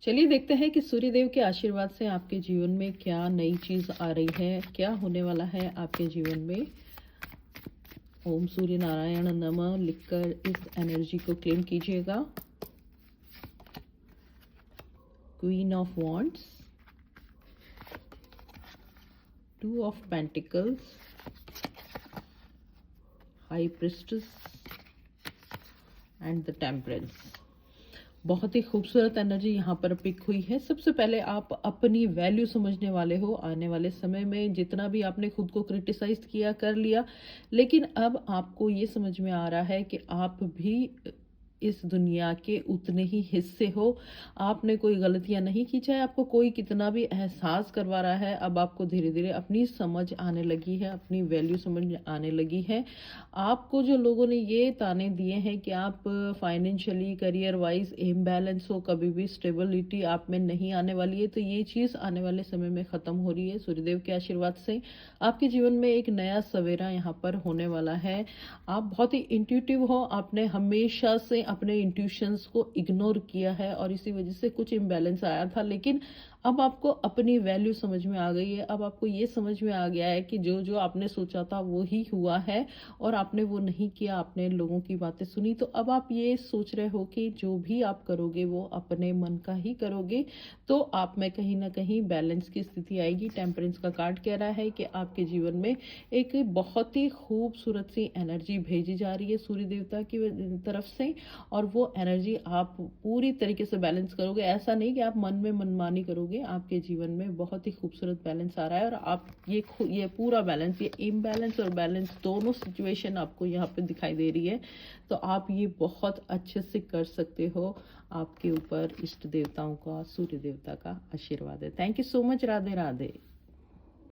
चलिए देखते हैं कि सूर्यदेव के आशीर्वाद से आपके जीवन में क्या नई चीज आ रही है, क्या होने वाला है आपके जीवन में। ओम सूर्य नारायण नमः लिखकर इस एनर्जी को क्लेम कीजिएगा। Queen of wands, 2 of pentacles, high priestess and the temperance. बहुत ही खूबसूरत एनर्जी यहाँ पर पिक हुई है। सबसे पहले आप अपनी वैल्यू समझने वाले हो। आने वाले समय में जितना भी आपने खुद को क्रिटिसाइज किया कर लिया, लेकिन अब आपको ये समझ में आ रहा है कि आप भी इस दुनिया के उतने ही हिस्से हो। आपने कोई गलतियां नहीं की, चाहे आपको कोई कितना भी एहसास करवा रहा है। अब आपको धीरे धीरे अपनी समझ आने लगी है, अपनी वैल्यू समझ आने लगी है। आपको जो लोगों ने ये ताने दिए हैं कि आप फाइनेंशियली करियर वाइज इम्बैलेंस हो, कभी भी स्टेबिलिटी आप में नहीं आने वाली है, तो ये चीज़ आने वाले समय में ख़त्म हो रही है। सूर्यदेव के आशीर्वाद से आपके जीवन में एक नया सवेरा यहाँ पर होने वाला है। आप बहुत ही इंट्यूटिव हो। आपने हमेशा से अपने इंट्यूशंस को इग्नोर किया है और इसी वजह से कुछ इम्बैलेंस आया था, लेकिन अब आपको अपनी वैल्यू समझ में आ गई है। अब आपको ये समझ में आ गया है कि जो जो आपने सोचा था वो ही हुआ है और आपने वो नहीं किया, आपने लोगों की बातें सुनी। तो अब आप ये सोच रहे हो कि जो भी आप करोगे वो अपने मन का ही करोगे, तो आप में कहीं ना कहीं बैलेंस की स्थिति आएगी। टेम्परेंस का कार्ड कह रहा है कि आपके जीवन में एक बहुत ही खूबसूरत सी एनर्जी भेजी जा रही है सूर्य देवता की तरफ से, और वो एनर्जी आप पूरी तरीके से बैलेंस करोगे। ऐसा नहीं कि आप मन में मनमानी करोगे। आपके जीवन में बहुत ही खूबसूरत बैलेंस आ रहा है और आप ये पूरा बैलेंस, ये इम्बैलेंस और बैलेंस दोनों सिचुएशन आपको यहाँ पे दिखाई दे रही है। तो आप ये बहुत अच्छे से कर सकते हो। आपके ऊपर इष्ट देवताओं का, सूर्य देवता का आशीर्वाद है। Thank you so much. Radhe Radhe.